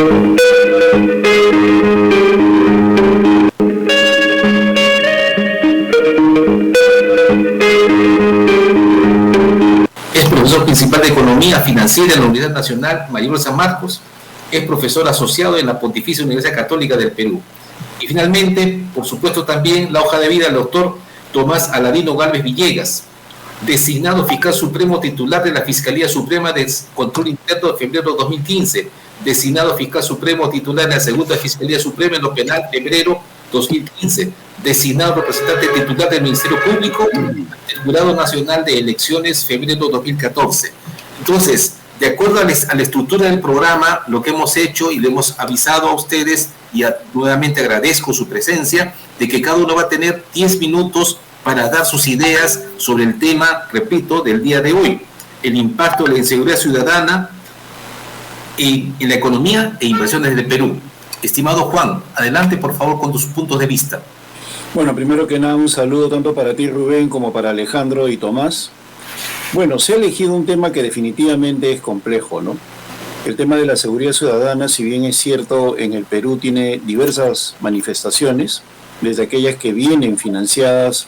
Es profesor principal de Economía Financiera en la Universidad Nacional Mayor de San Marcos. Es profesor asociado en la Pontificia Universidad Católica del Perú. Y finalmente, por supuesto, también la hoja de vida del doctor Tomás Aladino Gálvez Villegas, designado fiscal supremo titular de la Fiscalía Suprema de Control Interno de febrero de 2015, designado fiscal supremo titular de la Segunda Fiscalía Suprema en lo penal febrero 2015, designado representante titular del Ministerio Público del Jurado Nacional de Elecciones febrero 2014. Entonces, de acuerdo a la estructura del programa, lo que hemos hecho y le hemos avisado a ustedes, y nuevamente agradezco su presencia, de que cada uno va a tener 10 minutos para dar sus ideas sobre el tema, repito, del día de hoy, el impacto de la inseguridad ciudadana en la economía e inversiones del Perú. Estimado Juan, adelante por favor con tus puntos de vista. Bueno, primero que nada un saludo tanto para ti, Rubén, como para Alejandro y Tomás. Bueno, se ha elegido un tema que definitivamente es complejo, ¿no? El tema de la seguridad ciudadana, si bien es cierto, en el Perú tiene diversas manifestaciones, desde aquellas que vienen financiadas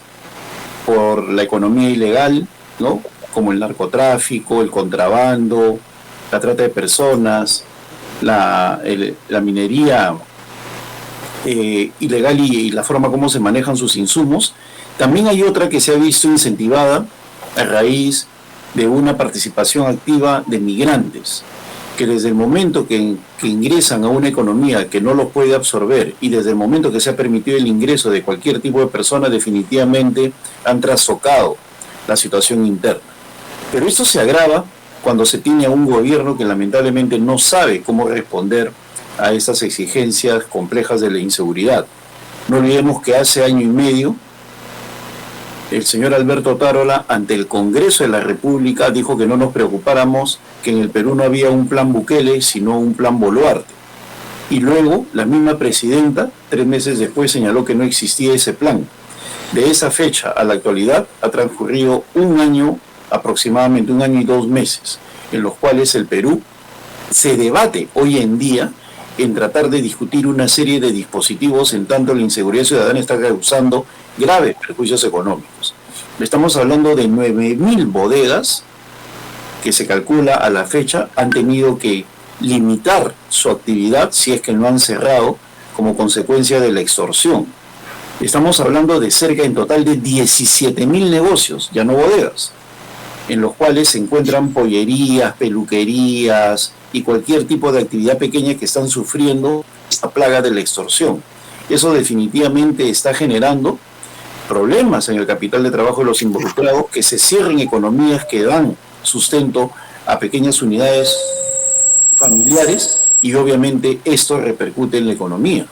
por la economía ilegal, ¿no? Como el narcotráfico, el contrabando, la trata de personas, la minería ilegal y la forma como se manejan sus insumos. También hay otra que se ha visto incentivada a raíz de una participación activa de migrantes, que desde el momento que ingresan a una economía que no los puede absorber y desde el momento que se ha permitido el ingreso de cualquier tipo de persona, definitivamente han trastocado la situación interna. Pero esto se agrava cuando se tiene a un gobierno que lamentablemente no sabe cómo responder a estas exigencias complejas de la inseguridad. No olvidemos que hace año y medio el señor Alberto Otárola, ante el Congreso de la República, dijo que no nos preocupáramos, que en el Perú no había un plan Bukele, sino un plan Boluarte. Y luego, la misma presidenta, 3 meses después, señaló que no existía ese plan. De esa fecha a la actualidad, ha transcurrido un año, aproximadamente 1 año y 2 meses, en los cuales el Perú se debate hoy en día en tratar de discutir una serie de dispositivos, en tanto la inseguridad ciudadana está causando graves perjuicios económicos. Estamos hablando de 9.000 bodegas que se calcula a la fecha han tenido que limitar su actividad, si es que no han cerrado, como consecuencia de la extorsión. Estamos hablando de cerca en total de 17.000 negocios, ya no bodegas, en los cuales se encuentran pollerías, peluquerías y cualquier tipo de actividad pequeña que están sufriendo esta plaga de la extorsión. Eso definitivamente está generando problemas en el capital de trabajo de los involucrados, que se cierren economías que dan sustento a pequeñas unidades familiares y obviamente esto repercute en la economía.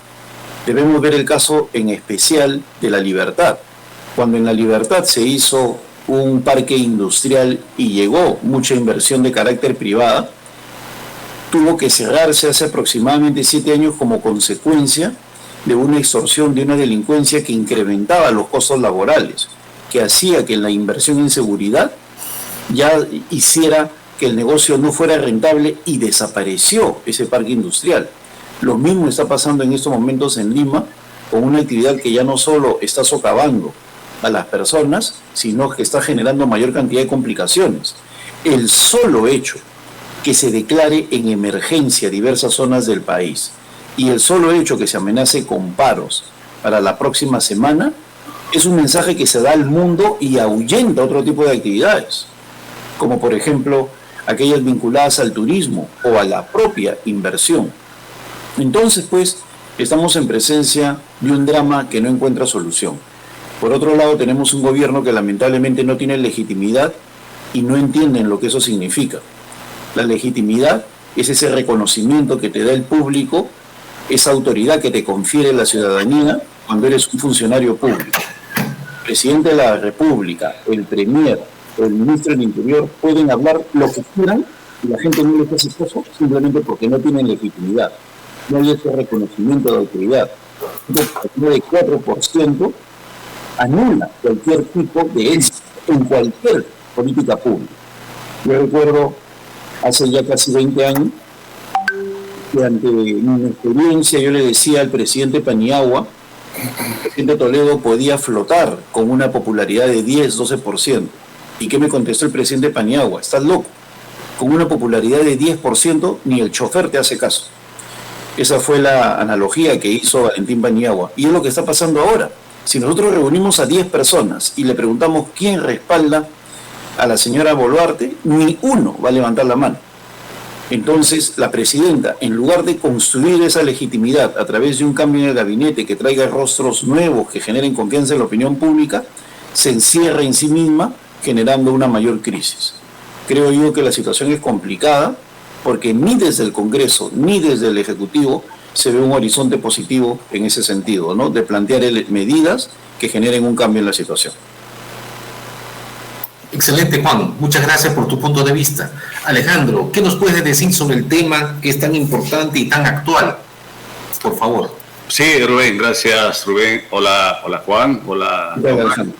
Debemos ver el caso en especial de La Libertad. Cuando en La Libertad se hizo un parque industrial y llegó mucha inversión de carácter privada, tuvo que cerrarse hace aproximadamente 7 años como consecuencia de una extorsión, de una delincuencia que incrementaba los costos laborales, que hacía que la inversión en seguridad ya hiciera que el negocio no fuera rentable y desapareció ese parque industrial. Lo mismo está pasando en estos momentos en Lima, con una actividad que ya no solo está socavando a las personas, sino que está generando mayor cantidad de complicaciones. El solo hecho que se declare en emergencia diversas zonas del país y el solo hecho que se amenace con paros para la próxima semana es un mensaje que se da al mundo y ahuyenta otro tipo de actividades, como por ejemplo aquellas vinculadas al turismo o a la propia inversión. Entonces, pues, estamos en presencia de un drama que no encuentra solución. Por otro lado, tenemos un gobierno que lamentablemente no tiene legitimidad y no entienden lo que eso significa. La legitimidad es ese reconocimiento que te da el público, esa autoridad que te confiere la ciudadanía cuando eres un funcionario público. El presidente de la República, el premier, el ministro del Interior pueden hablar lo que quieran y la gente no les hace caso simplemente porque no tienen legitimidad. No hay ese reconocimiento de autoridad. El 4% anula cualquier tipo de éxito en cualquier política pública. Yo recuerdo hace ya casi 20 años Y ante mi experiencia yo le decía al presidente Paniagua, el presidente Toledo podía flotar con una popularidad de 10-12%. ¿Y qué me contestó el presidente Paniagua? Estás loco. Con una popularidad de 10% ni el chofer te hace caso. Esa fue la analogía que hizo Valentín Paniagua. Y es lo que está pasando ahora. Si nosotros reunimos a 10 personas y le preguntamos quién respalda a la señora Boluarte, ni uno va a levantar la mano. Entonces, la presidenta, en lugar de construir esa legitimidad a través de un cambio en el gabinete que traiga rostros nuevos que generen confianza en la opinión pública, se encierra en sí misma, generando una mayor crisis. Creo yo que la situación es complicada porque ni desde el Congreso ni desde el Ejecutivo se ve un horizonte positivo en ese sentido, ¿no? De plantear medidas que generen un cambio en la situación. Excelente, Juan. Muchas gracias por tu punto de vista. Alejandro, ¿qué nos puedes decir sobre el tema que es tan importante y tan actual? Por favor. Sí, Rubén, gracias, Rubén. Hola, Juan. Hola. Alejandro.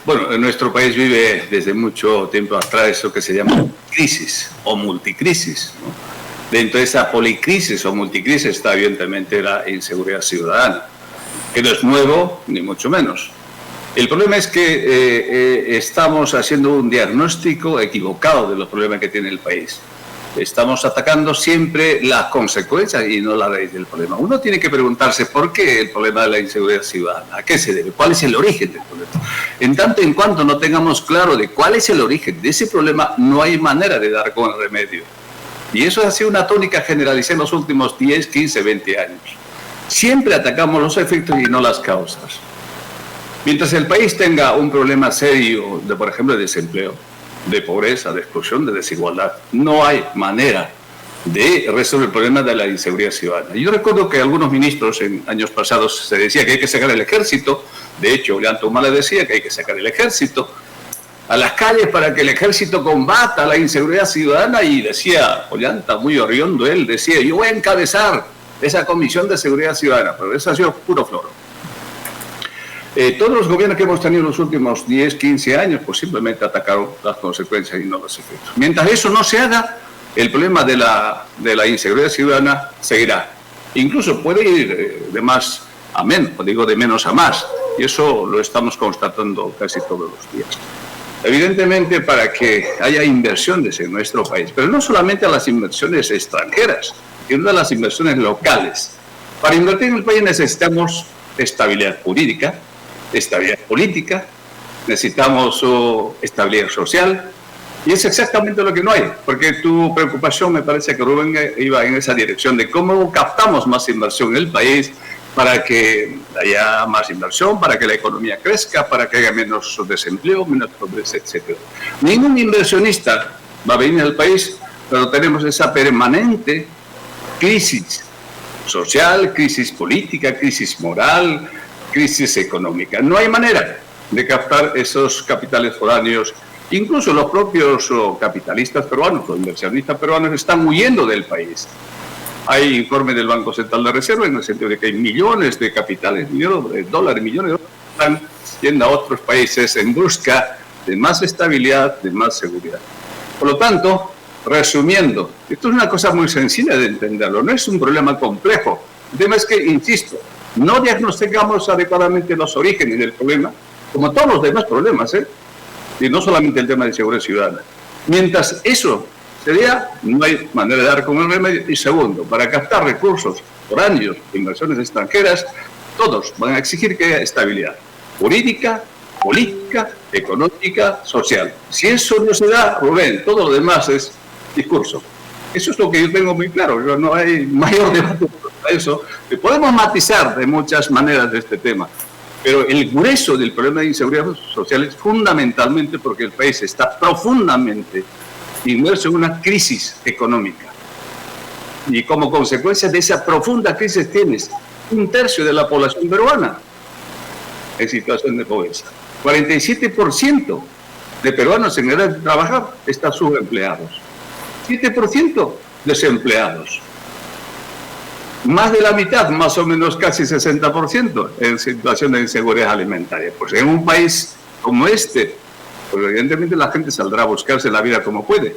Bueno, en nuestro país vive desde mucho tiempo atrás eso que se llama crisis o multicrisis, ¿no? Dentro de esa policrisis o multicrisis está evidentemente la inseguridad ciudadana, que no es nuevo ni mucho menos. El problema es que estamos haciendo un diagnóstico equivocado de los problemas que tiene el país. Estamos atacando siempre las consecuencias y no la raíz del problema. Uno tiene que preguntarse por qué el problema de la inseguridad ciudadana, ¿a qué se debe? ¿Cuál es el origen del problema? En tanto en cuanto no tengamos claro de cuál es el origen de ese problema, no hay manera de dar con el remedio. Y eso ha sido una tónica generalizada en los últimos 10, 15, 20 años. Siempre atacamos los efectos y no las causas. Mientras el país tenga un problema serio de, por ejemplo, de desempleo, de pobreza, de exclusión, de desigualdad, no hay manera de resolver el problema de la inseguridad ciudadana. Yo recuerdo que algunos ministros en años pasados se decía que hay que sacar el ejército. De hecho, Ollanta Humala decía que hay que sacar el ejército a las calles para que el ejército combata la inseguridad ciudadana, y decía Ollanta, muy oriondo él, decía, yo voy a encabezar esa comisión de seguridad ciudadana, pero eso ha sido puro floro. Todos los gobiernos que hemos tenido en los últimos 10, 15 años, pues simplemente atacaron las consecuencias y no los efectos. Mientras eso no se haga, el problema de la inseguridad ciudadana seguirá. Incluso puede ir de más a menos, digo de menos a más, y eso lo estamos constatando casi todos los días. Evidentemente, para que haya inversiones en nuestro país, pero no solamente las inversiones extranjeras, sino las inversiones locales. Para invertir en el país necesitamos estabilidad jurídica, estabilidad política, necesitamos estabilidad social, y es exactamente lo que no hay, porque tu preocupación, me parece que Rubén iba en esa dirección de cómo captamos más inversión en el país para que haya más inversión, para que la economía crezca, para que haya menos desempleo, menos pobreza, etc. Ningún inversionista va a venir al país, pero tenemos esa permanente crisis social, crisis política, crisis moral, crisis económica. No hay manera de captar esos capitales foráneos. Incluso los propios capitalistas peruanos, los inversionistas peruanos están huyendo del país. Hay informe del Banco Central de Reserva en el sentido de que hay millones de capitales, millones de dólares que están yendo a otros países en busca de más estabilidad, de más seguridad. Por lo tanto, resumiendo, esto es una cosa muy sencilla de entenderlo, no es un problema complejo. El tema es que, insisto, no diagnosticamos adecuadamente los orígenes del problema, como todos los demás problemas, y no solamente el tema de seguridad ciudadana. Mientras eso se vea, no hay manera de dar con el remedio. Y segundo, para captar recursos foráneos, inversiones extranjeras, todos van a exigir que haya estabilidad jurídica, política, económica, social. Si eso no se da, Rubén, todo lo demás es discurso. Eso es lo que yo tengo muy claro. No hay mayor debate sobre eso. Podemos matizar de muchas maneras de este tema, pero el grueso del problema de inseguridad social es fundamentalmente porque el país está profundamente inmerso en una crisis económica. Y como consecuencia de esa profunda crisis tienes 1/3 de la población peruana en situación de pobreza. 47% de peruanos en edad de trabajar están subempleados. 7% desempleados. Más de la mitad, más o menos casi 60%, en situación de inseguridad alimentaria. Pues en un país como este, pues evidentemente la gente saldrá a buscarse la vida como puede.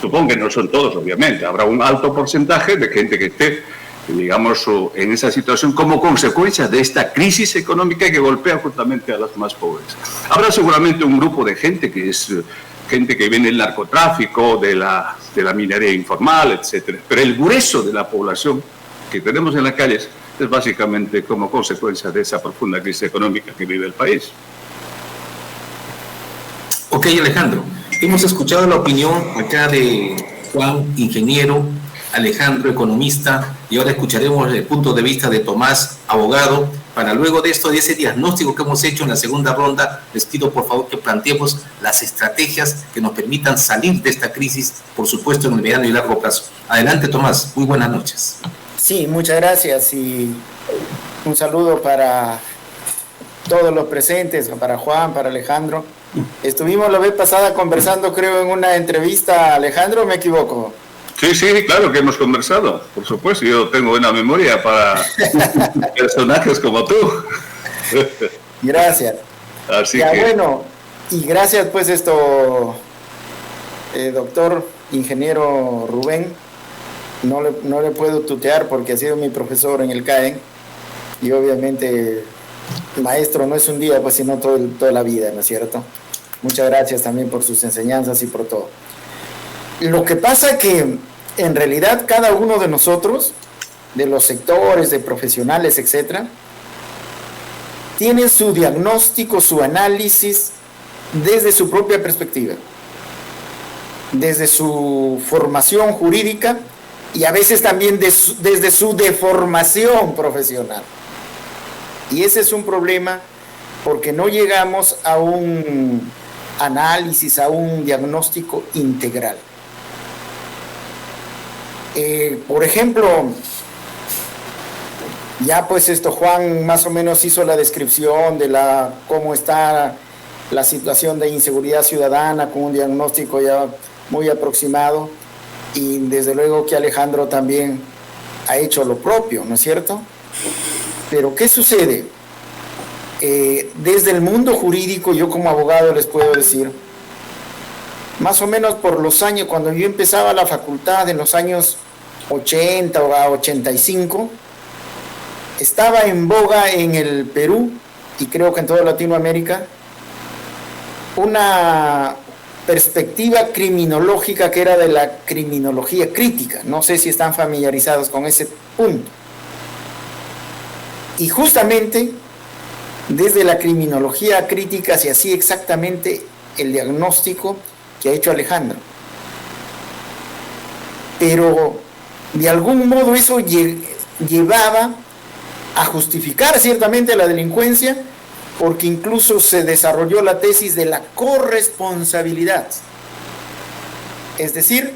Supongo que no son todos, obviamente. Habrá un alto porcentaje de gente que esté, digamos, en esa situación como consecuencia de esta crisis económica que golpea justamente a los más pobres. Habrá seguramente un grupo de gente que es gente que viene del narcotráfico, de la minería informal, etcétera. Pero el grueso de la población que tenemos en las calles es básicamente como consecuencia de esa profunda crisis económica que vive el país. Ok, Alejandro, hemos escuchado la opinión acá de Juan, ingeniero, Alejandro, economista, y ahora escucharemos el punto de vista de Tomás, abogado, para luego de esto, de ese diagnóstico que hemos hecho en la segunda ronda, les pido por favor que planteemos las estrategias que nos permitan salir de esta crisis, por supuesto en el mediano y largo plazo. Adelante, Tomás, muy buenas noches. Sí, muchas gracias y un saludo para todos los presentes, para Juan, para Alejandro. Estuvimos la vez pasada conversando, creo, en una entrevista. Alejandro, ¿me equivoco? Sí, claro que hemos conversado, por supuesto. Yo tengo buena memoria para personajes como tú. Gracias. Así ya, que... bueno, y gracias pues doctor, ingeniero Rubén. No le puedo tutear porque ha sido mi profesor en el CAEN y obviamente maestro no es un día, pues sino toda la vida, ¿no es cierto? Muchas gracias también por sus enseñanzas y por todo. Lo que pasa que en realidad cada uno de nosotros, de los sectores, de profesionales, etcétera, tiene su diagnóstico, su análisis desde su propia perspectiva, desde su formación jurídica y a veces también desde su deformación profesional. Y ese es un problema porque no llegamos a un análisis, a un diagnóstico integral. Por ejemplo, ya pues Juan más o menos hizo la descripción de cómo está la situación de inseguridad ciudadana con un diagnóstico ya muy aproximado y desde luego que Alejandro también ha hecho lo propio, ¿no es cierto? Pero ¿qué sucede? Desde el mundo jurídico, yo como abogado les puedo decir, más o menos por los años, cuando yo empezaba la facultad en los años 80 o a 85, estaba en boga en el Perú y creo que en toda Latinoamérica una perspectiva criminológica que era de la criminología crítica. No sé si están familiarizados con ese punto. Y justamente desde la criminología crítica se hacía exactamente el diagnóstico que ha hecho Alejandro. Pero de algún modo eso llevaba a justificar ciertamente la delincuencia, porque incluso se desarrolló la tesis de la corresponsabilidad. Es decir,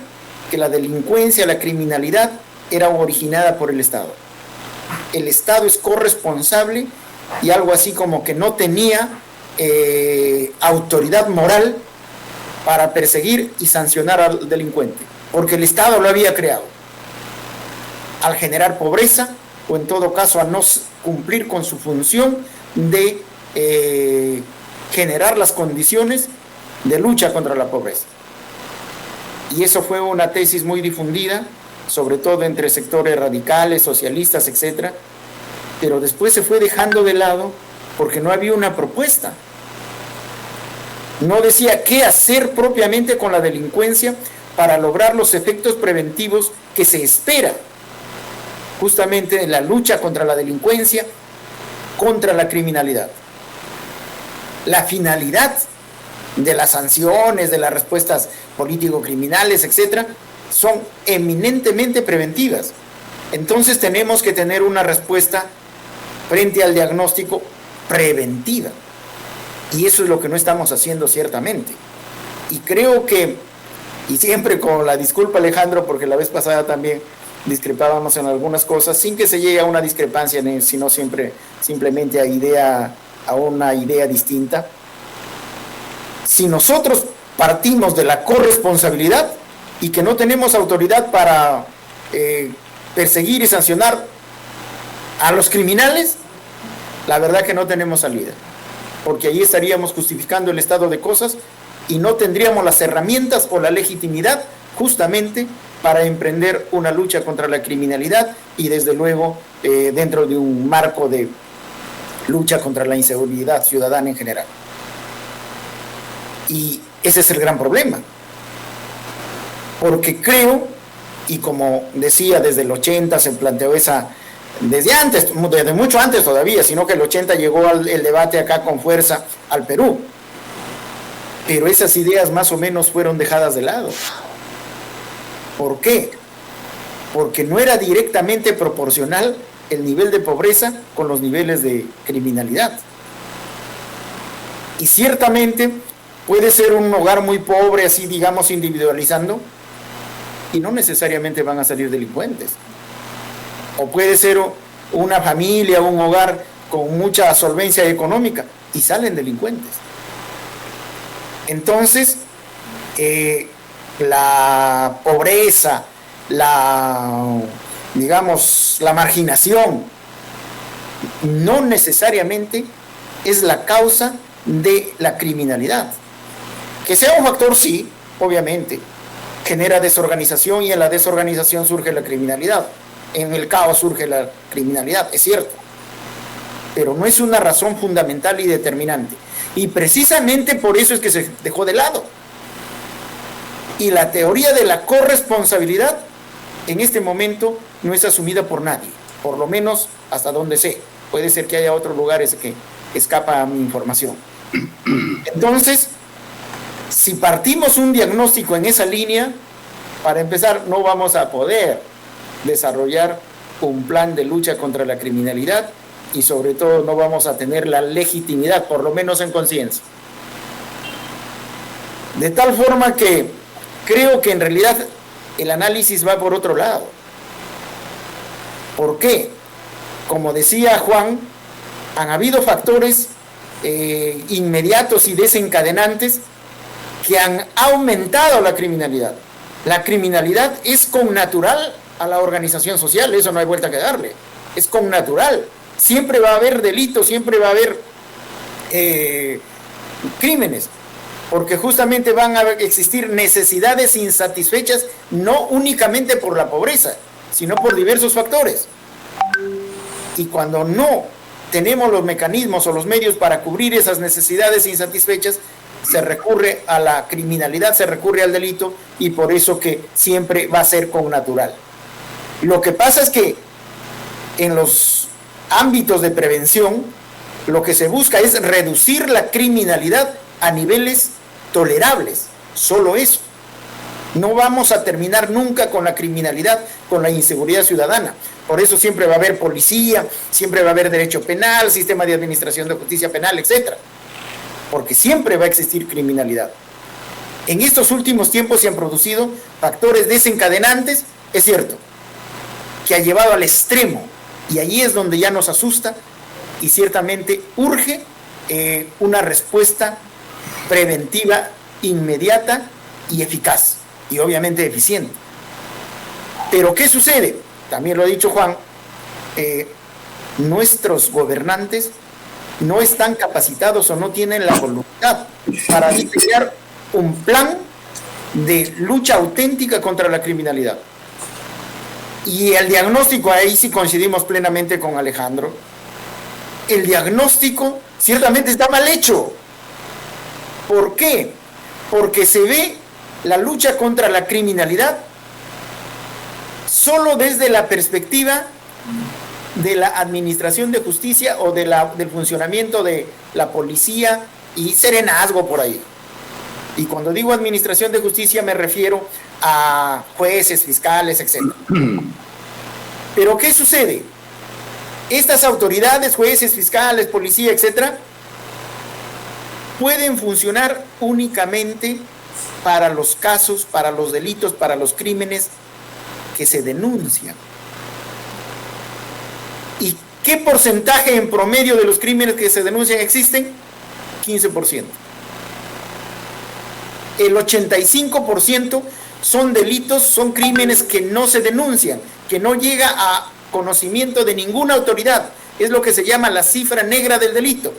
que la delincuencia, la criminalidad era originada por el Estado. El Estado es corresponsable y algo así como que no tenía autoridad moral para perseguir y sancionar al delincuente, porque el Estado lo había creado. Al generar pobreza, o en todo caso a no cumplir con su función de generar las condiciones de lucha contra la pobreza. Y eso fue una tesis muy difundida, sobre todo entre sectores radicales, socialistas, etc. Pero después se fue dejando de lado porque no había una propuesta. No decía qué hacer propiamente con la delincuencia para lograr los efectos preventivos que se espera justamente en la lucha contra la delincuencia, contra la criminalidad. La finalidad de las sanciones, de las respuestas político-criminales, etcétera, son eminentemente preventivas. Entonces tenemos que tener una respuesta frente al diagnóstico preventiva. Y eso es lo que no estamos haciendo ciertamente. Y creo que, y siempre con la disculpa Alejandro, porque la vez pasada también discrepábamos en algunas cosas, sin que se llegue a una discrepancia, sino simplemente a una idea distinta. Si nosotros partimos de la corresponsabilidad y que no tenemos autoridad para perseguir y sancionar a los criminales, la verdad que no tenemos salida, porque ahí estaríamos justificando el estado de cosas y no tendríamos las herramientas o la legitimidad justamente para emprender una lucha contra la criminalidad y desde luego dentro de un marco de lucha contra la inseguridad ciudadana en general. Y ese es el gran problema, porque creo, y como decía, desde el 80 se planteó esa, desde antes, desde mucho antes todavía, sino que el 80 llegó el debate acá con fuerza al Perú, pero esas ideas más o menos fueron dejadas de lado. ¿Por qué? Porque no era directamente proporcional el nivel de pobreza con los niveles de criminalidad. Y ciertamente puede ser un hogar muy pobre, así digamos individualizando, y no necesariamente van a salir delincuentes. O puede ser una familia, un hogar con mucha solvencia económica, y salen delincuentes. Entonces, la pobreza, la marginación, no necesariamente es la causa de la criminalidad. Que sea un factor, sí, obviamente, genera desorganización y en la desorganización surge la criminalidad. En el caos surge la criminalidad, es cierto. Pero no es una razón fundamental y determinante. Y precisamente por eso es que se dejó de lado. Y la teoría de la corresponsabilidad en este momento no es asumida por nadie, por lo menos hasta donde sé. Puede ser que haya otros lugares que escapa a mi información. Entonces, si partimos un diagnóstico en esa línea, para empezar, no vamos a poder desarrollar un plan de lucha contra la criminalidad y sobre todo no vamos a tener la legitimidad, por lo menos en conciencia. De tal forma que creo que en realidad el análisis va por otro lado. ¿Por qué? Como decía Juan, han habido factores inmediatos y desencadenantes que han aumentado la criminalidad. La criminalidad es connatural a la organización social, eso no hay vuelta que darle. Es connatural. Siempre va a haber delitos, siempre va a haber crímenes, porque justamente van a existir necesidades insatisfechas, no únicamente por la pobreza, sino por diversos factores. Y cuando no tenemos los mecanismos o los medios para cubrir esas necesidades insatisfechas, se recurre a la criminalidad, se recurre al delito, y por eso que siempre va a ser connatural. Lo que pasa es que en los ámbitos de prevención, lo que se busca es reducir la criminalidad a niveles tolerables, solo eso. No vamos a terminar nunca con la criminalidad, con la inseguridad ciudadana. Por eso siempre va a haber policía, siempre va a haber derecho penal, sistema de administración de justicia penal, etc. Porque siempre va a existir criminalidad. En estos últimos tiempos se han producido factores desencadenantes, es cierto, que ha llevado al extremo, y ahí es donde ya nos asusta, y ciertamente urge una respuesta preventiva, inmediata y eficaz, y obviamente eficiente. Pero ¿qué sucede? También lo ha dicho Juan, nuestros gobernantes no están capacitados o no tienen la voluntad para diseñar un plan de lucha auténtica contra la criminalidad. Y el diagnóstico, ahí sí coincidimos plenamente con Alejandro, el diagnóstico ciertamente está mal hecho. ¿Por qué? Porque se ve la lucha contra la criminalidad solo desde la perspectiva de la administración de justicia o del funcionamiento de la policía y serenazgo por ahí. Y cuando digo administración de justicia me refiero a jueces, fiscales, etc. Pero ¿qué sucede? Estas autoridades, jueces, fiscales, policía, etc., pueden funcionar únicamente para los casos, para los delitos, para los crímenes que se denuncian. ¿Y qué porcentaje en promedio de los crímenes que se denuncian existen? 15%. El 85% son delitos, son crímenes que no se denuncian, que no llega a conocimiento de ninguna autoridad. Es lo que se llama la cifra negra del delito.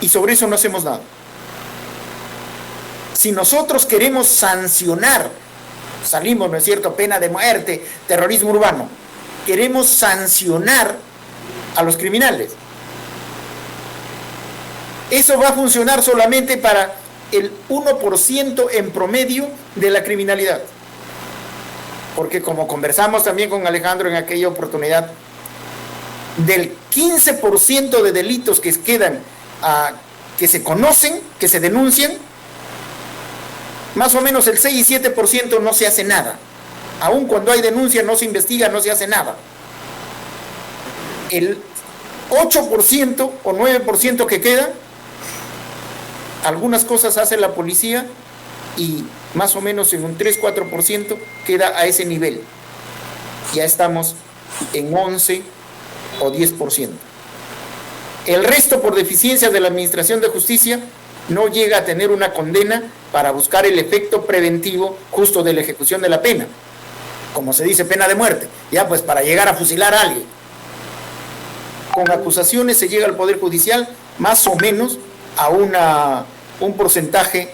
Y sobre eso no hacemos nada. Si nosotros queremos sancionar, salimos, ¿no es cierto?, pena de muerte, terrorismo urbano, queremos sancionar a los criminales. Eso va a funcionar solamente para el 1% en promedio de la criminalidad. Porque como conversamos también con Alejandro en aquella oportunidad, del 15% de delitos que quedan, que se conocen, que se denuncian, más o menos el 6 y 7% no se hace nada. Aun cuando hay denuncia, no se investiga, no se hace nada. El 8% o 9% que queda, algunas cosas hace la policía y más o menos en un 3-4% queda a ese nivel. Ya estamos en 11 o 10%. El resto, por deficiencia de la Administración de Justicia, no llega a tener una condena para buscar el efecto preventivo justo de la ejecución de la pena. Como se dice, pena de muerte. Ya, pues para llegar a fusilar a alguien. Con acusaciones se llega al Poder Judicial más o menos a un porcentaje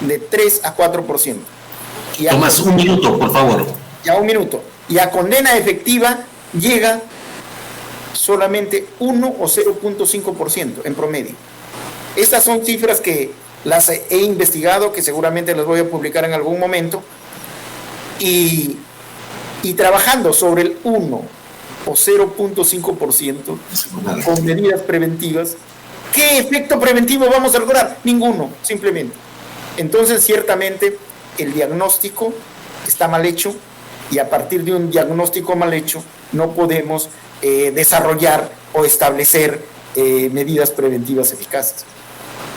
de 3 a 4%. Tomás, un minuto, por favor. Ya, un minuto. Y a condena efectiva llega solamente 1 o 0.5% en promedio. Estas son cifras que las he investigado, que seguramente las voy a publicar en algún momento, y trabajando sobre el 1 o 0.5% con medidas preventivas. ¿Qué efecto preventivo vamos a lograr? Ninguno, simplemente. Entonces, ciertamente, el diagnóstico está mal hecho, y a partir de un diagnóstico mal hecho no podemos desarrollar o establecer medidas preventivas eficaces.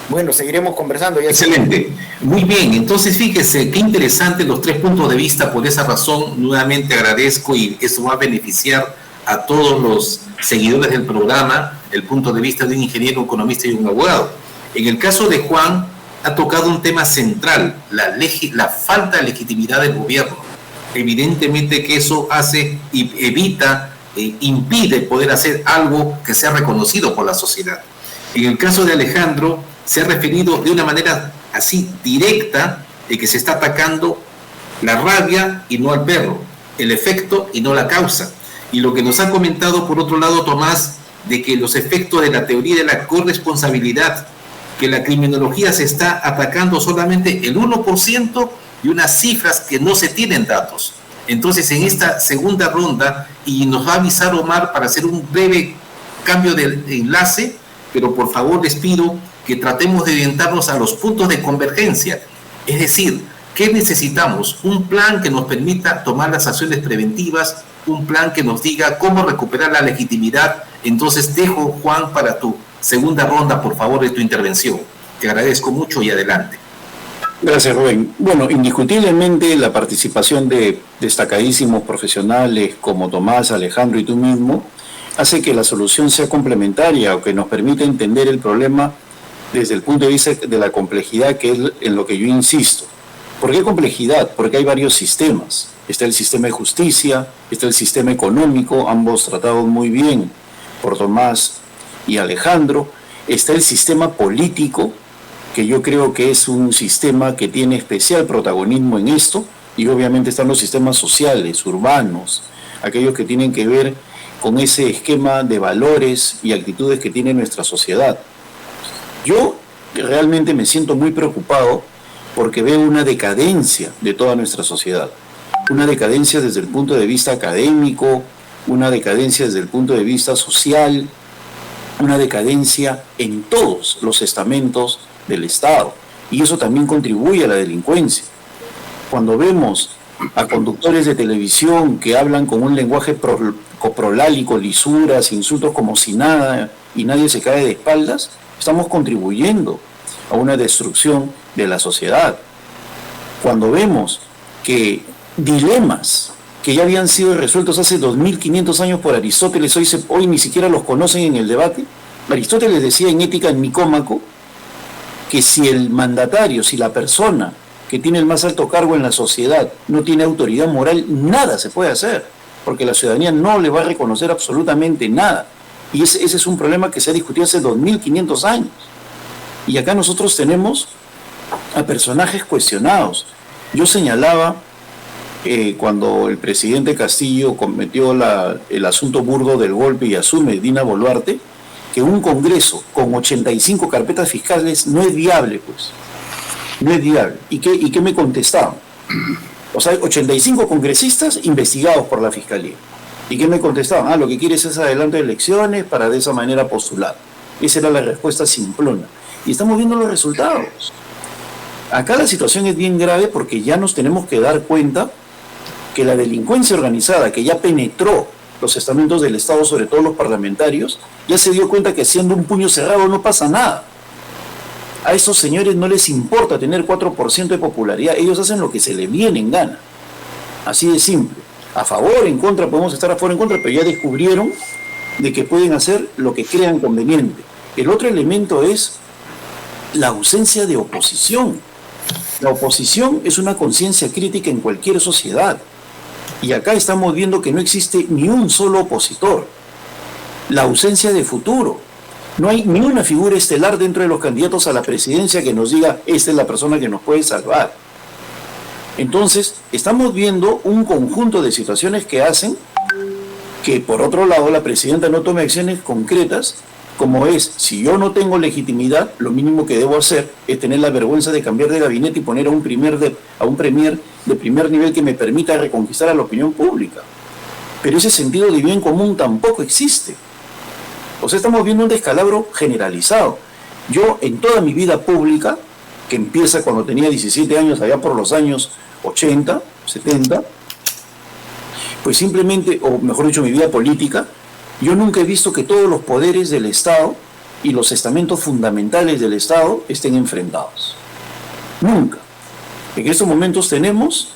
Bueno, seguiremos conversando. Ya. Excelente. Muy bien, entonces fíjese, qué interesante los 3 puntos de vista. Por esa razón, nuevamente agradezco, y eso va a beneficiar a todos los seguidores del programa, el punto de vista de un ingeniero, un economista y un abogado. En el caso de Juan, ha tocado un tema central, la falta de legitimidad del gobierno. Evidentemente que eso hace y evita, impide poder hacer algo que sea reconocido por la sociedad. En el caso de Alejandro, se ha referido de una manera así directa de que se está atacando la rabia y no al perro, el efecto y no la causa. Y lo que nos ha comentado, por otro lado, Tomás, de que los efectos de la teoría de la corresponsabilidad, que la criminología se está atacando solamente el 1% y unas cifras que no se tienen datos. Entonces, en esta segunda ronda, y nos va a avisar Omar para hacer un breve cambio de enlace, pero por favor les pido que tratemos de orientarnos a los puntos de convergencia. Es decir, ¿qué necesitamos? Un plan que nos permita tomar las acciones preventivas, un plan que nos diga cómo recuperar la legitimidad. Entonces dejo, Juan, para tu segunda ronda, por favor, de tu intervención. Te agradezco mucho y adelante. Gracias, Rubén. Bueno, indiscutiblemente la participación de destacadísimos profesionales como Tomás, Alejandro y tú mismo hace que la solución sea complementaria o que nos permita entender el problema desde el punto de vista de la complejidad, que es en lo que yo insisto. ¿Por qué complejidad? Porque hay varios sistemas. Está el sistema de justicia, está el sistema económico, ambos tratados muy bien por Tomás y Alejandro. Está el sistema político, que yo creo que es un sistema que tiene especial protagonismo en esto, y obviamente están los sistemas sociales, urbanos, aquellos que tienen que ver con ese esquema de valores y actitudes que tiene nuestra sociedad. Yo realmente me siento muy preocupado porque veo una decadencia de toda nuestra sociedad, una decadencia desde el punto de vista académico, una decadencia desde el punto de vista social, una decadencia en todos los estamentos del Estado, y eso también contribuye a la delincuencia. Cuando vemos a conductores de televisión que hablan con un lenguaje prolálico, lisuras, insultos como si nada, y nadie se cae de espaldas, estamos contribuyendo a una destrucción de la sociedad. Cuando vemos que dilemas que ya habían sido resueltos hace 2500 años por Aristóteles, hoy ni siquiera los conocen en el debate. Aristóteles decía en Ética en Nicómaco que si el mandatario, si la persona que tiene el más alto cargo en la sociedad no tiene autoridad moral, nada se puede hacer, porque la ciudadanía no le va a reconocer absolutamente nada. Y ese es un problema que se ha discutido hace 2500 años. Y acá nosotros tenemos a personajes cuestionados. Yo señalaba cuando el presidente Castillo cometió el asunto burdo del golpe y asume Dina Boluarte, que un Congreso con 85 carpetas fiscales no es viable, pues. No es viable. ¿Y qué me contestaban? O sea, 85 congresistas investigados por la Fiscalía. ¿Y qué me contestaban? Lo que quieres es adelanto de elecciones para de esa manera postular. Esa era la respuesta simplona. Y estamos viendo los resultados. Acá la situación es bien grave porque ya nos tenemos que dar cuenta que la delincuencia organizada, que ya penetró los estamentos del Estado, sobre todo los parlamentarios, ya se dio cuenta que siendo un puño cerrado no pasa nada. A esos señores no les importa tener 4% de popularidad, ellos hacen lo que se les viene en gana. Así de simple. A favor, en contra, podemos estar a favor, en contra, pero ya descubrieron de que pueden hacer lo que crean conveniente. El otro elemento es la ausencia de oposición. La oposición es una conciencia crítica en cualquier sociedad. Y acá estamos viendo que no existe ni un solo opositor. La ausencia de futuro. No hay ni una figura estelar dentro de los candidatos a la presidencia que nos diga, esta es la persona que nos puede salvar. Entonces, estamos viendo un conjunto de situaciones que hacen que, por otro lado, la presidenta no tome acciones concretas, como es, si yo no tengo legitimidad, lo mínimo que debo hacer es tener la vergüenza de cambiar de gabinete y poner a un premier de primer nivel que me permita reconquistar a la opinión pública. Pero ese sentido de bien común tampoco existe. O sea, estamos viendo un descalabro generalizado. Yo, en toda mi vida pública, que empieza cuando tenía 17 años, allá por los años 80, 70, pues simplemente, o mejor dicho, mi vida política, yo nunca he visto que todos los poderes del Estado y los estamentos fundamentales del Estado estén enfrentados. Nunca. En estos momentos tenemos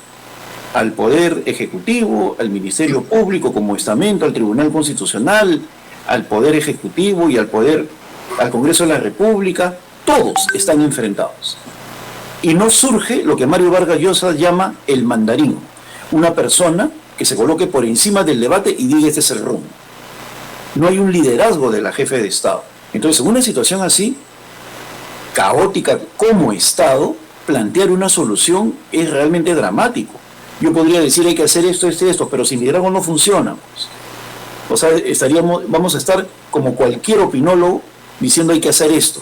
al Poder Ejecutivo, al Ministerio Público como estamento, al Tribunal Constitucional, al Poder Ejecutivo y al Congreso de la República, todos están enfrentados. Y no surge lo que Mario Vargas Llosa llama el mandarín, una persona que se coloque por encima del debate y diga este es el rumbo. No hay un liderazgo de la jefe de Estado. Entonces, en una situación así, caótica como Estado, plantear una solución es realmente dramático. Yo podría decir hay que hacer esto, pero sin liderazgo no funciona. Pues. O sea, vamos a estar como cualquier opinólogo diciendo hay que hacer esto.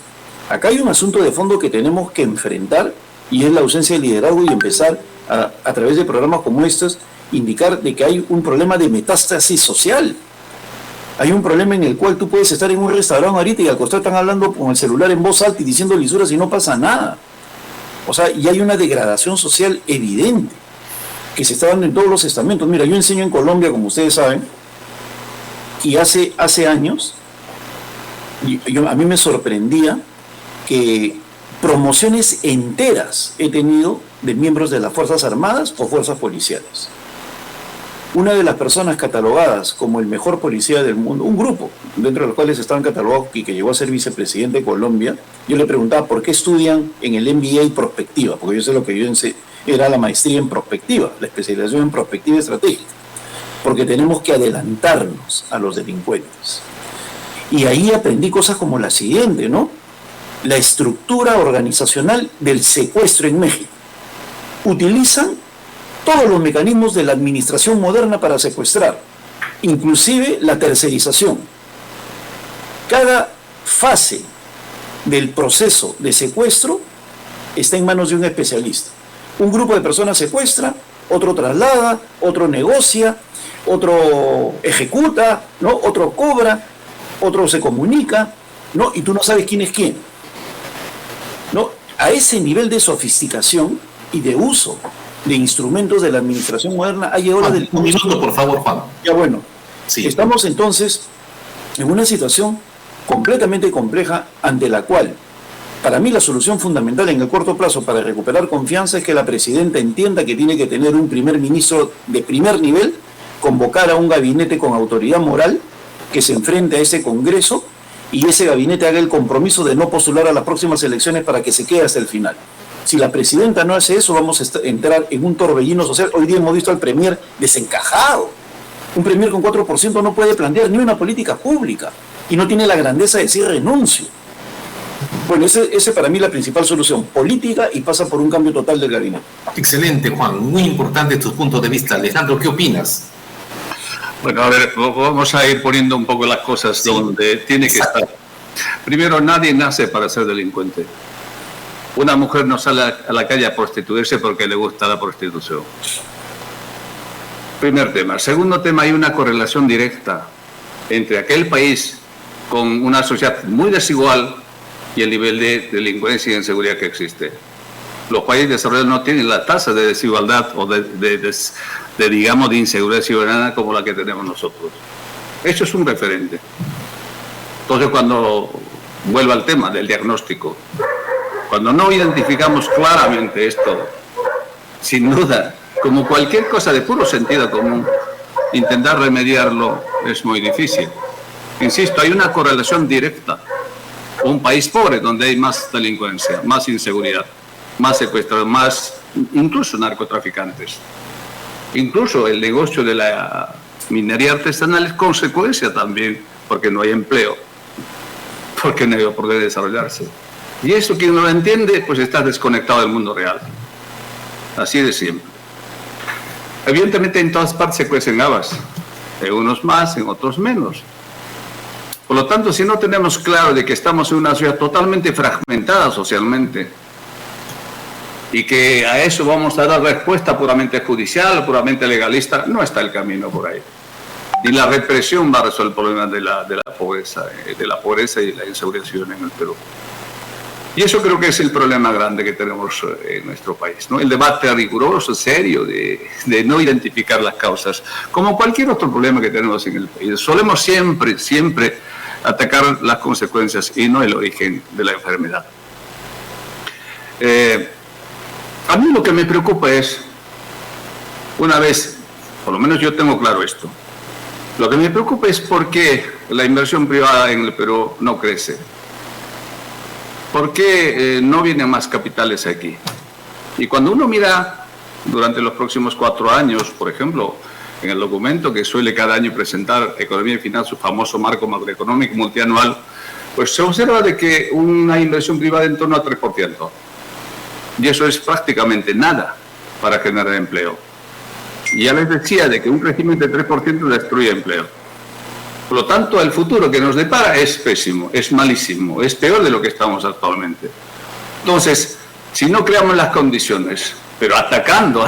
Acá hay un asunto de fondo que tenemos que enfrentar y es la ausencia de liderazgo y empezar a través de programas como estos, indicar de que hay un problema de metástasis social. Hay un problema en el cual tú puedes estar en un restaurante ahorita y al costado están hablando con el celular en voz alta y diciendo lisuras y no pasa nada. O sea, y hay una degradación social evidente que se está dando en todos los estamentos. Mira, yo enseño en Colombia, como ustedes saben, y hace años, a mí me sorprendía que promociones enteras he tenido de miembros de las Fuerzas Armadas o Fuerzas Policiales. Una de las personas catalogadas como el mejor policía del mundo, un grupo dentro de los cuales estaban catalogados y que llegó a ser vicepresidente de Colombia, yo le preguntaba por qué estudian en el MBA prospectiva, porque yo sé lo que yo era la maestría en prospectiva, la especialización en prospectiva estratégica, porque tenemos que adelantarnos a los delincuentes. Y ahí aprendí cosas como la siguiente, ¿no? La estructura organizacional del secuestro en México. Utilizan todos los mecanismos de la administración moderna para secuestrar, inclusive la tercerización. Cada fase del proceso de secuestro está en manos de un especialista. Un grupo de personas secuestra, otro traslada, otro negocia, otro ejecuta, ¿no? Otro cobra, otro se comunica, ¿no? Y tú no sabes quién es quién, ¿no? A ese nivel de sofisticación y de uso de instrumentos de la administración moderna ha llegado Juan, un minuto, por favor, Juan. Ya bueno, sí. Estamos entonces en una situación completamente compleja ante la cual, para mí la solución fundamental en el corto plazo para recuperar confianza es que la presidenta entienda que tiene que tener un primer ministro de primer nivel, convocar a un gabinete con autoridad moral que se enfrente a ese Congreso y ese gabinete haga el compromiso de no postular a las próximas elecciones para que se quede hasta el final. Si la presidenta no hace eso, vamos a entrar en un torbellino social. Hoy día hemos visto al premier desencajado. Un premier con 4% no puede plantear ni una política pública y no tiene la grandeza de decir renuncio. Bueno, ese para mí es la principal solución, política, y pasa por un cambio total del gabinete. Excelente, Juan. Muy importante tus puntos de vista. Alejandro, ¿qué opinas? Bueno, a ver, vamos a ir poniendo un poco las cosas donde tiene que estar. Primero, nadie nace para ser delincuente. Una mujer no sale a la calle a prostituirse porque le gusta la prostitución. Primer tema. Segundo tema, hay una correlación directa entre aquel país con una sociedad muy desigual y el nivel de delincuencia y inseguridad que existe. Los países desarrollados no tienen la tasa de desigualdad o digamos, de inseguridad ciudadana como la que tenemos nosotros. Eso es un referente. Entonces, cuando vuelvo al tema del diagnóstico, cuando no identificamos claramente esto, sin duda, como cualquier cosa de puro sentido común, intentar remediarlo es muy difícil. Insisto, hay una correlación directa. Un país pobre donde hay más delincuencia, más inseguridad, más secuestros, más incluso narcotraficantes. Incluso el negocio de la minería artesanal es consecuencia también, porque no hay empleo, porque no hay poder desarrollarse. Y eso, quien no lo entiende, pues está desconectado del mundo real. Así de siempre. Evidentemente en todas partes se cuecen habas, en unos más, en otros menos. Por lo tanto, si no tenemos claro de que estamos en una sociedad totalmente fragmentada socialmente y que a eso vamos a dar respuesta puramente judicial, puramente legalista, no está el camino por ahí. Ni la represión va a resolver el problema de la pobreza y la inseguridad ciudadana en el Perú. Y eso creo que es el problema grande que tenemos en nuestro país, ¿no? El debate riguroso, serio, de no identificar las causas, como cualquier otro problema que tenemos en el país. Solemos siempre atacar las consecuencias y no el origen de la enfermedad. A mí lo que me preocupa es, una vez, por lo menos yo tengo claro esto, lo que me preocupa es por qué la inversión privada en el Perú no crece. ¿Por qué no vienen más capitales aquí? Y cuando uno mira durante los próximos 4 años, por ejemplo, en el documento que suele cada año presentar Economía y Finanzas, su famoso marco macroeconómico multianual, pues se observa de que una inversión privada en torno al 3%. Y eso es prácticamente nada para generar empleo. Y ya les decía de que un crecimiento de 3% destruye empleo. Por lo tanto, el futuro que nos depara es pésimo, es malísimo, es peor de lo que estamos actualmente. Entonces, si no creamos las condiciones, pero atacando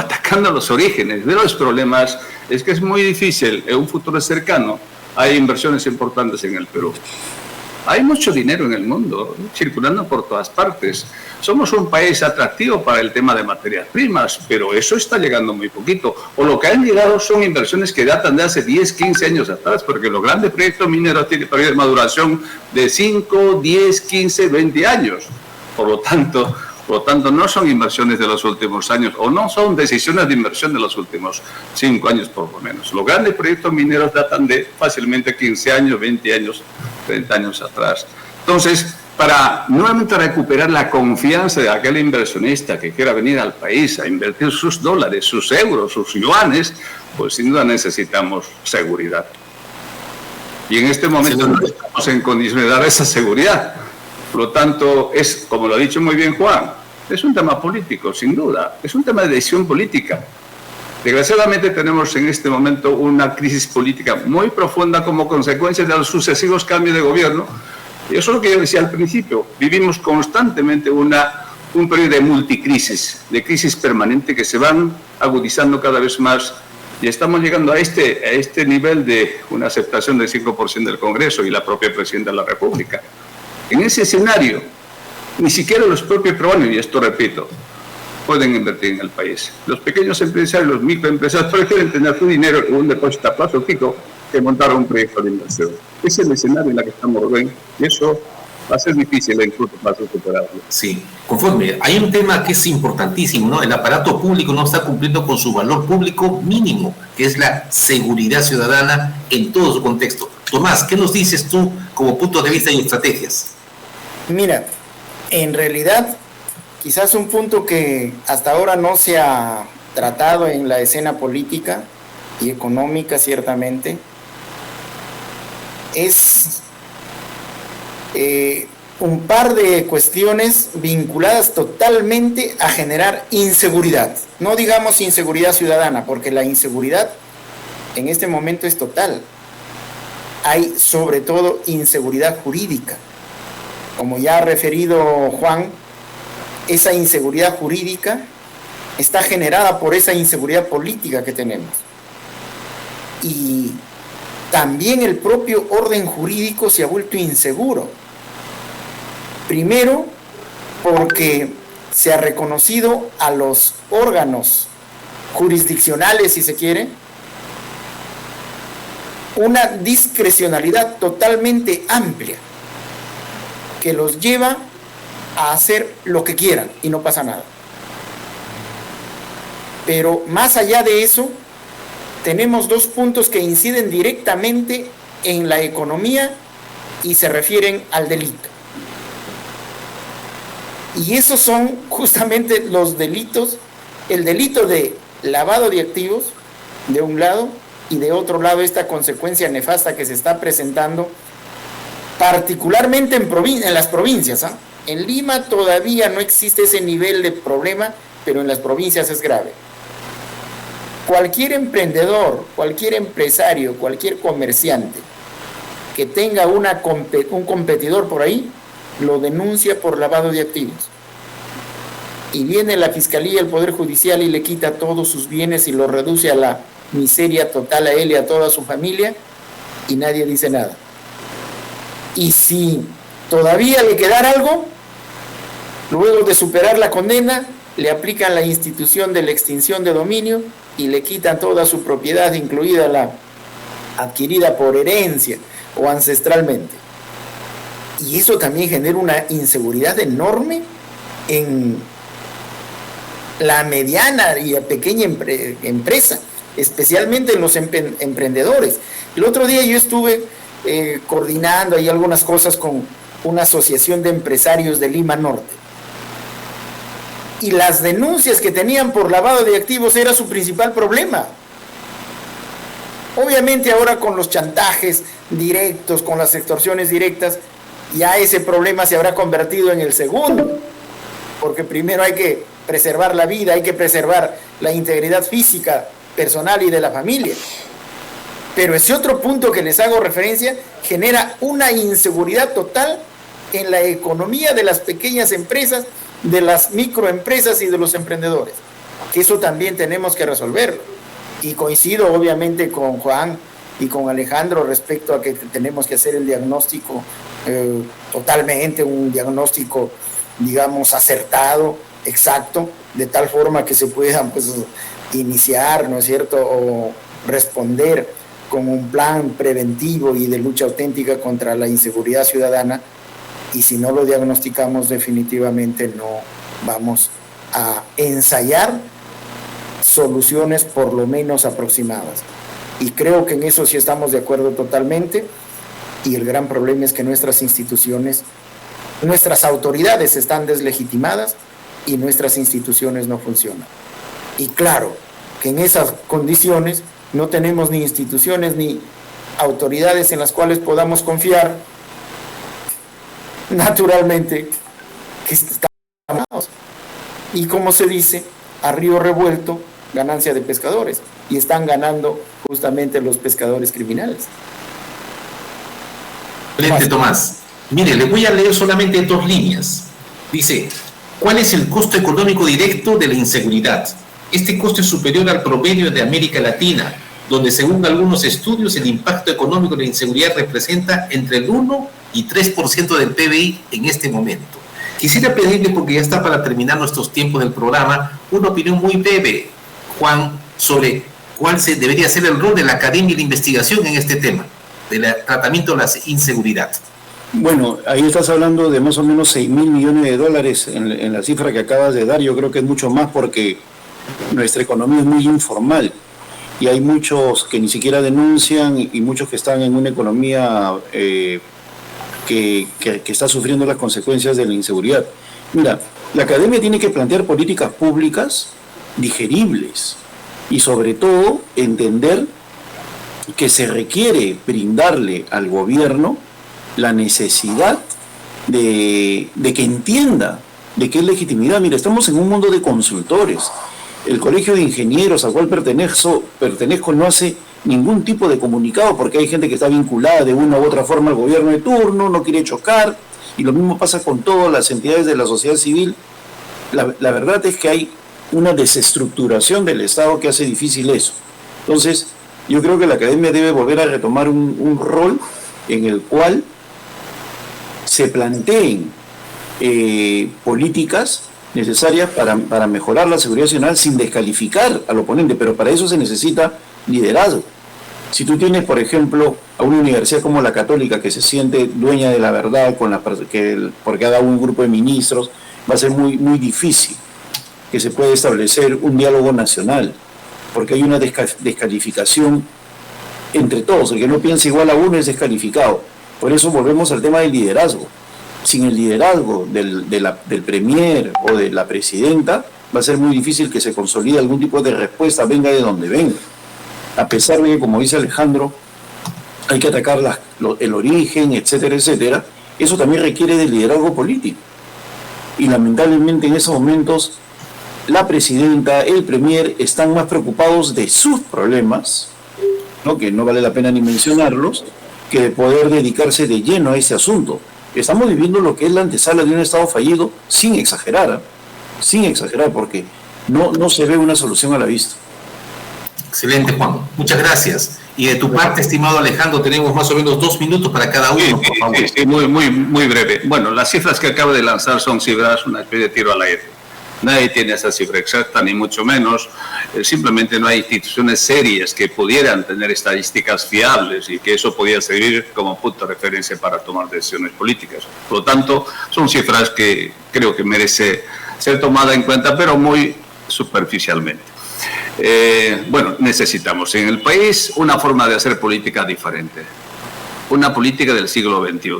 los orígenes de los problemas, es que es muy difícil, en un futuro cercano, hay inversiones importantes en el Perú. Hay mucho dinero en el mundo, circulando por todas partes. Somos un país atractivo para el tema de materias primas, pero eso está llegando muy poquito. O lo que han llegado son inversiones que datan de hace 10, 15 años atrás, porque los grandes proyectos mineros tienen periodos de maduración de 5, 10, 15, 20 años. Por lo tanto, no son inversiones de los últimos años, o no son decisiones de inversión de los últimos 5 años por lo menos. Los grandes proyectos mineros datan de fácilmente 15 años, 20 años, 30 años atrás. Entonces, para nuevamente recuperar la confianza de aquel inversionista que quiera venir al país a invertir sus dólares, sus euros, sus yuanes, pues sin duda necesitamos seguridad. Y en este momento no estamos en condiciones de dar esa seguridad. Por lo tanto, es, como lo ha dicho muy bien Juan, es un tema político, sin duda. Es un tema de decisión política. Desgraciadamente tenemos en este momento una crisis política muy profunda como consecuencia de los sucesivos cambios de gobierno. Y eso es lo que yo decía al principio. Vivimos constantemente un periodo de multicrisis, de crisis permanente que se van agudizando cada vez más. Y estamos llegando a este nivel de una aceptación del 5% del Congreso y la propia Presidenta de la República. En ese escenario, ni siquiera los propios peruanos, y esto repito, pueden invertir en el país. Los pequeños empresarios, los microempresarios, prefieren tener su dinero en un depósito a plazo fijo que montar un proyecto de inversión. Ese es el escenario en el que estamos, Rubén, y eso va a ser difícil incluso para superarlo. Sí, conforme. Hay un tema que es importantísimo, ¿no? El aparato público no está cumpliendo con su valor público mínimo, que es la seguridad ciudadana en todo su contexto. Tomás, ¿qué nos dices tú como punto de vista y estrategias? Mira, en realidad, quizás un punto que hasta ahora no se ha tratado en la escena política y económica, ciertamente, es un par de cuestiones vinculadas totalmente a generar inseguridad. No digamos inseguridad ciudadana, porque la inseguridad en este momento es total. Hay sobre todo inseguridad jurídica. Como ya ha referido Juan, esa inseguridad jurídica está generada por esa inseguridad política que tenemos. Y también el propio orden jurídico se ha vuelto inseguro. Primero, porque se ha reconocido a los órganos jurisdiccionales, si se quiere, una discrecionalidad totalmente amplia que los lleva a hacer lo que quieran y no pasa nada. Pero más allá de eso, tenemos dos puntos que inciden directamente en la economía y se refieren al delito. Y esos son justamente los delitos, el delito de lavado de activos, de un lado, y de otro lado esta consecuencia nefasta que se está presentando, particularmente en las provincias. En Lima todavía no existe ese nivel de problema, pero en las provincias es grave. Cualquier emprendedor, cualquier empresario, cualquier comerciante que tenga un competidor por ahí, lo denuncia por lavado de activos. Y viene la Fiscalía, el Poder Judicial y le quita todos sus bienes y lo reduce a la miseria total a él y a toda su familia y nadie dice nada. Y si todavía le quedara algo, luego de superar la condena, le aplican la institución de la extinción de dominio y le quitan toda su propiedad, incluida la adquirida por herencia o ancestralmente. Y eso también genera una inseguridad enorme en la mediana y pequeña empresa, especialmente en los emprendedores. El otro día yo estuve coordinando ahí algunas cosas con una asociación de empresarios de Lima Norte. Y las denuncias que tenían por lavado de activos era su principal problema. Obviamente ahora con los chantajes directos, con las extorsiones directas, ya ese problema se habrá convertido en el segundo, porque primero hay que preservar la vida, hay que preservar la integridad física, personal y de la familia. Pero ese otro punto que les hago referencia genera una inseguridad total en la economía de las pequeñas empresas, de las microempresas y de los emprendedores, que eso también tenemos que resolverlo. Y coincido obviamente con Juan y con Alejandro respecto a que tenemos que hacer el diagnóstico totalmente, un diagnóstico, digamos, acertado, exacto, de tal forma que se puedan pues iniciar, ¿no es cierto?, o responder con un plan preventivo y de lucha auténtica contra la inseguridad ciudadana. Y si no lo diagnosticamos, definitivamente no vamos a ensayar soluciones por lo menos aproximadas. Y creo que en eso sí estamos de acuerdo totalmente. Y el gran problema es que nuestras instituciones, nuestras autoridades están deslegitimadas y nuestras instituciones no funcionan. Y claro que en esas condiciones no tenemos ni instituciones ni autoridades en las cuales podamos confiar. Naturalmente que estamos, y como se dice, a río revuelto, ganancia de pescadores, y están ganando justamente los pescadores criminales. Excelente, Tomás. Mire, le voy a leer solamente 2 líneas. Dice, ¿cuál es el costo económico directo de la inseguridad? Este costo es superior al promedio de América Latina, donde según algunos estudios el impacto económico de la inseguridad representa entre el 1 y 3% del PBI en este momento. Quisiera pedirle, porque ya está para terminar nuestros tiempos del programa, una opinión muy breve, Juan, sobre cuál debería ser el rol de la academia y la investigación en este tema, del tratamiento de la inseguridad. Bueno, ahí estás hablando de más o menos 6.000 millones de dólares en la cifra que acabas de dar. Yo creo que es mucho más porque nuestra economía es muy informal y hay muchos que ni siquiera denuncian y muchos que están en una economía que está sufriendo las consecuencias de la inseguridad. Mira, la academia tiene que plantear políticas públicas digeribles y sobre todo entender que se requiere brindarle al gobierno la necesidad de que entienda de qué es legitimidad. Mira, estamos en un mundo de consultores. El colegio de ingenieros al cual pertenezco no hace ningún tipo de comunicado porque hay gente que está vinculada de una u otra forma al gobierno de turno, no quiere chocar, y lo mismo pasa con todas las entidades de la sociedad civil. La verdad es que hay una desestructuración del Estado que hace difícil eso. Entonces, yo creo que la academia debe volver a retomar un rol en el cual se planteen políticas necesarias para mejorar la seguridad nacional sin descalificar al oponente, pero para eso se necesita liderazgo. Si tú tienes, por ejemplo, a una universidad como la Católica que se siente dueña de la verdad porque ha dado un grupo de ministros, va a ser muy, muy difícil que se pueda establecer un diálogo nacional, porque hay una descalificación entre todos. El que no piensa igual a uno es descalificado. Por eso volvemos al tema del liderazgo. Sin el liderazgo del premier o de la presidenta, va a ser muy difícil que se consolide algún tipo de respuesta, venga de donde venga. A pesar de que, como dice Alejandro, hay que atacar el origen, etcétera, etcétera, eso también requiere de liderazgo político. Y lamentablemente en esos momentos la presidenta, el premier, están más preocupados de sus problemas, ¿no?, que no vale la pena ni mencionarlos, que de poder dedicarse de lleno a ese asunto. Estamos viviendo lo que es la antesala de un Estado fallido, sin exagerar, porque no se ve una solución a la vista. Excelente, Juan. Muchas gracias. Y de tu parte, estimado Alejandro, tenemos más o menos 2 minutos para cada uno, por favor. Sí, muy breve. Bueno, las cifras que acabo de lanzar son cifras, una especie de tiro al aire. Nadie tiene esa cifra exacta, ni mucho menos. Simplemente no hay instituciones serias que pudieran tener estadísticas fiables y que eso podía servir como punto de referencia para tomar decisiones políticas. Por lo tanto, son cifras que creo que merece ser tomada en cuenta, pero muy superficialmente. Bueno, necesitamos en el país una forma de hacer política diferente, una política del siglo XXI.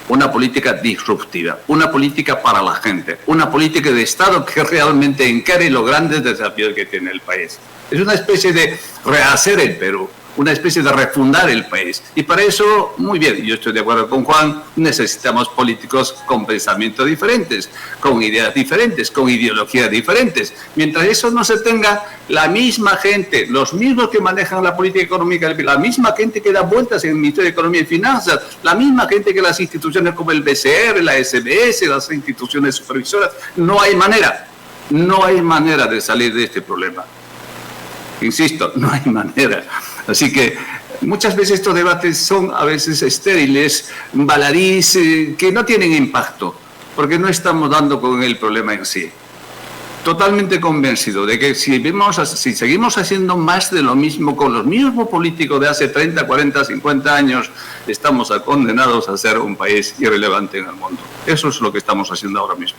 Una política disruptiva, una política para la gente, una política de Estado que realmente encare los grandes desafíos que tiene el país. Es una especie de rehacer el Perú, una especie de refundar el país. Y para eso, muy bien, yo estoy de acuerdo con Juan, necesitamos políticos con pensamientos diferentes, con ideas diferentes, con ideologías diferentes. Mientras eso no se tenga, la misma gente, los mismos que manejan la política económica, la misma gente que da vueltas en el Ministerio de Economía y Finanzas, la misma gente que las instituciones como el BCR, la SBS, las instituciones supervisoras, no hay manera de salir de este problema. Insisto, no hay manera. Así que muchas veces estos debates son a veces estériles, baladís, que no tienen impacto, porque no estamos dando con el problema en sí. Totalmente convencido de que si seguimos haciendo más de lo mismo con los mismos políticos de hace 30, 40, 50 años, estamos condenados a ser un país irrelevante en el mundo. Eso es lo que estamos haciendo ahora mismo.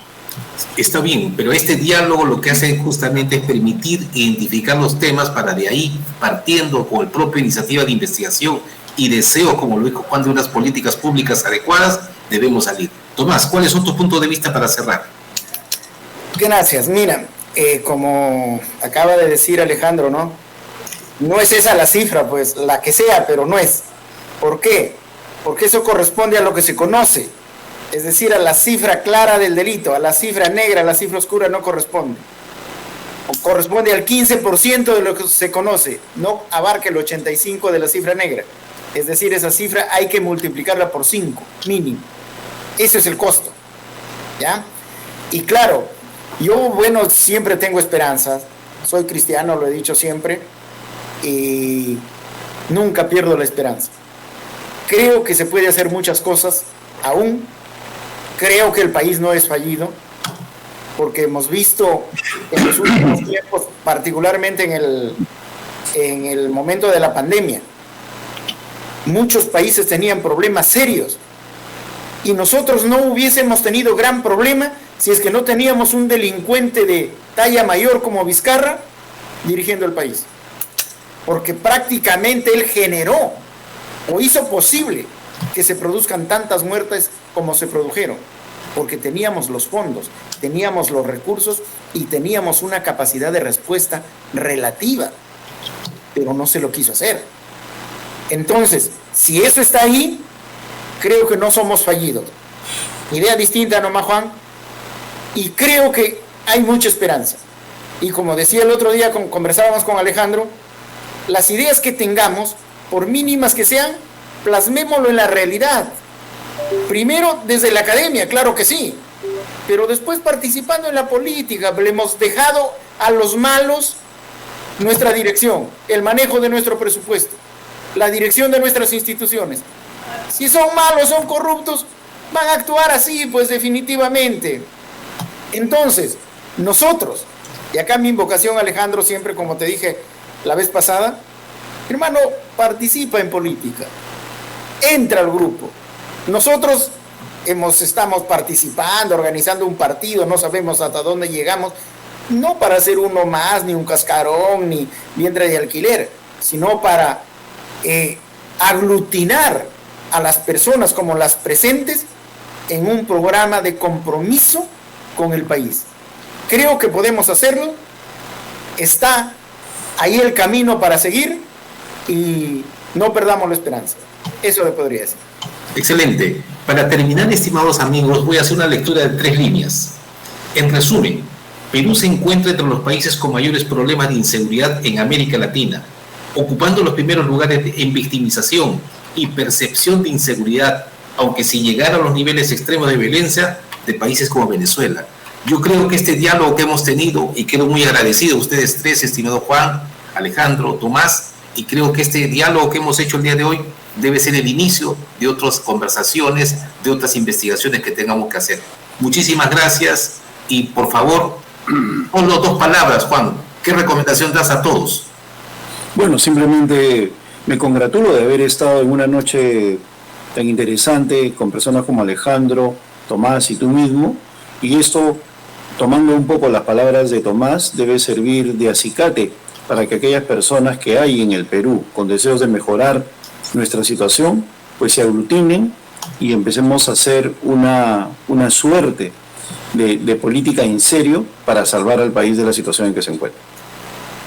Está bien, pero este diálogo lo que hace justamente es permitir identificar los temas para de ahí, partiendo con la propia iniciativa de investigación y deseo, como lo dijo Juan, de unas políticas públicas adecuadas, debemos salir. Tomás, ¿cuáles son tus puntos de vista para cerrar? Gracias. Mira, como acaba de decir Alejandro, no es esa la cifra, pues la que sea, pero no es. ¿Por qué? Porque eso corresponde a lo que se conoce. Es decir, a la cifra clara del delito, a la cifra negra, a la cifra oscura no corresponde. O corresponde al 15% de lo que se conoce, no abarca el 85% de la cifra negra. Es decir, esa cifra hay que multiplicarla por 5, mínimo. Ese es el costo, ¿ya? Y claro, yo, siempre tengo esperanzas. Soy cristiano, lo he dicho siempre, y nunca pierdo la esperanza. Creo que se puede hacer muchas cosas aún. Creo que el país no es fallido, porque hemos visto en los últimos tiempos, particularmente en el momento de la pandemia, muchos países tenían problemas serios y nosotros no hubiésemos tenido gran problema si es que no teníamos un delincuente de talla mayor como Vizcarra dirigiendo el país, porque prácticamente él generó o hizo posible que se produzcan tantas muertes como se produjeron, porque teníamos los fondos, teníamos los recursos y teníamos una capacidad de respuesta relativa, pero no se lo quiso hacer. Entonces, si eso está ahí, creo que no somos fallidos. idea distinta nomás, Juan, y creo que hay mucha esperanza. Y como decía el otro día, conversábamos con Alejandro, las ideas que tengamos, por mínimas que sean, plasmémoslo en la realidad. Primero desde la academia, claro que sí, pero después participando en la política. Le hemos dejado a los malos nuestra dirección, el manejo de nuestro presupuesto, la dirección de nuestras instituciones. Si son malos, son corruptos, van a actuar así, pues definitivamente. Entonces, nosotros, y acá mi invocación, Alejandro, siempre como te dije la vez pasada, hermano, participa en política, entra al grupo. Nosotros estamos participando, organizando un partido, no sabemos hasta dónde llegamos, no para ser uno más, ni un cascarón, ni vientre de alquiler, sino para aglutinar a las personas como las presentes en un programa de compromiso con el país. Creo que podemos hacerlo, está ahí el camino para seguir y no perdamos la esperanza. Eso le podría decir. Excelente. Para terminar, estimados amigos, voy a hacer una lectura de 3 líneas. En resumen, Perú se encuentra entre los países con mayores problemas de inseguridad en América Latina, ocupando los primeros lugares en victimización y percepción de inseguridad, aunque sin llegar a los niveles extremos de violencia de países como Venezuela. Yo creo que este diálogo que hemos tenido, y quedo muy agradecido a ustedes 3, estimado Juan, Alejandro, Tomás, y creo que este diálogo que hemos hecho el día de hoy debe ser el inicio de otras conversaciones, de otras investigaciones que tengamos que hacer. Muchísimas gracias y por favor, ponlo 2 palabras, Juan. ¿Qué recomendación das a todos? Bueno, simplemente me congratulo de haber estado en una noche tan interesante con personas como Alejandro, Tomás y tú mismo, y esto, tomando un poco las palabras de Tomás, debe servir de acicate para que aquellas personas que hay en el Perú con deseos de mejorar nuestra situación, pues se aglutinen y empecemos a hacer una suerte de política en serio para salvar al país de la situación en que se encuentra.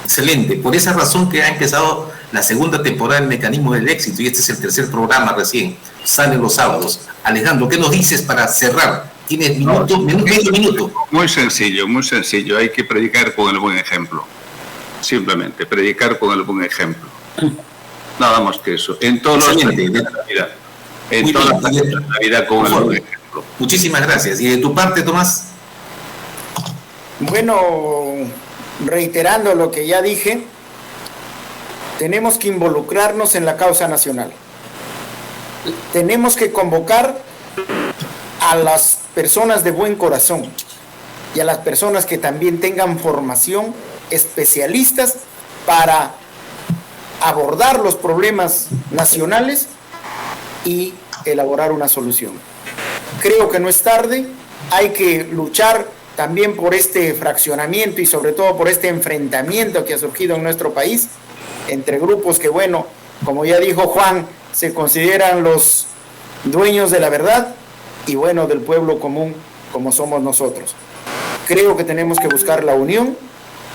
Excelente. Por esa razón que ha empezado la segunda temporada del Mecanismo del Éxito, y este es el 3er programa recién, sale los sábados. Alejandro, ¿qué nos dices para cerrar? Tienes medio minuto. Muy sencillo. Hay que predicar con el buen ejemplo. Simplemente, predicar con el buen ejemplo. Nada más que eso. En todos los ámbitos de la vida. En todas las áreas de la vida con el buen ejemplo. Muchísimas gracias. ¿Y de tu parte, Tomás? Bueno, reiterando lo que ya dije, tenemos que involucrarnos en la causa nacional. Tenemos que convocar a las personas de buen corazón y a las personas que también tengan formación, especialistas para abordar los problemas nacionales y elaborar una solución. Creo que no es tarde, hay que luchar también por este fraccionamiento y sobre todo por este enfrentamiento que ha surgido en nuestro país entre grupos que, bueno, como ya dijo Juan, se consideran los dueños de la verdad y, bueno, del pueblo común como somos nosotros. Creo que tenemos que buscar la unión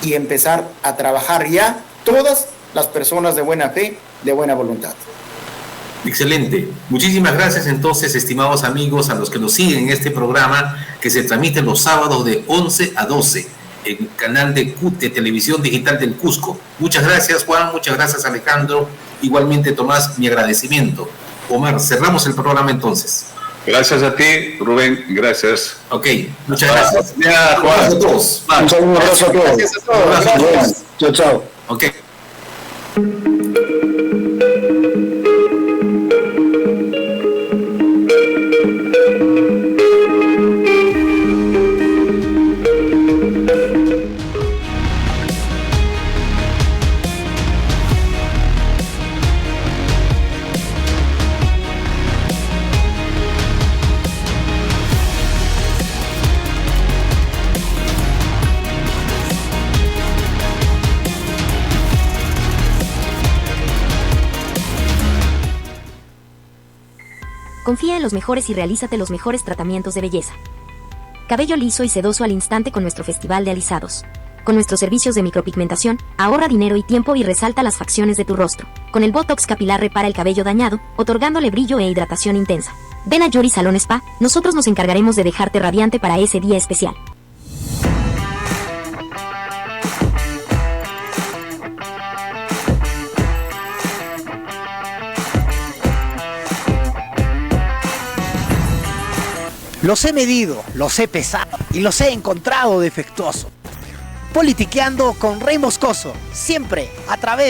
y empezar a trabajar ya todas las personas de buena fe, de buena voluntad. Excelente. Muchísimas gracias entonces, estimados amigos, a los que nos siguen en este programa que se transmite los sábados de 11 a 12 en el canal de Televisión Digital del Cusco. Muchas gracias, Juan, muchas gracias, Alejandro. Igualmente, Tomás, mi agradecimiento. Omar, cerramos el programa entonces. Gracias a ti, Rubén, gracias. Ok, muchas gracias. Ya, Juan. Gracias a todos. Un abrazo a todos. Gracias a todos. Gracias. Chao, chao. Ok. Confía en los mejores y realízate los mejores tratamientos de belleza. Cabello liso y sedoso al instante con nuestro festival de alisados. Con nuestros servicios de micropigmentación, ahorra dinero y tiempo y resalta las facciones de tu rostro. Con el Botox capilar repara el cabello dañado, otorgándole brillo e hidratación intensa. Ven a Yori Salón Spa, nosotros nos encargaremos de dejarte radiante para ese día especial. Los he medido, los he pesado y los he encontrado defectuosos. Politiqueando con Rey Moscoso, siempre a través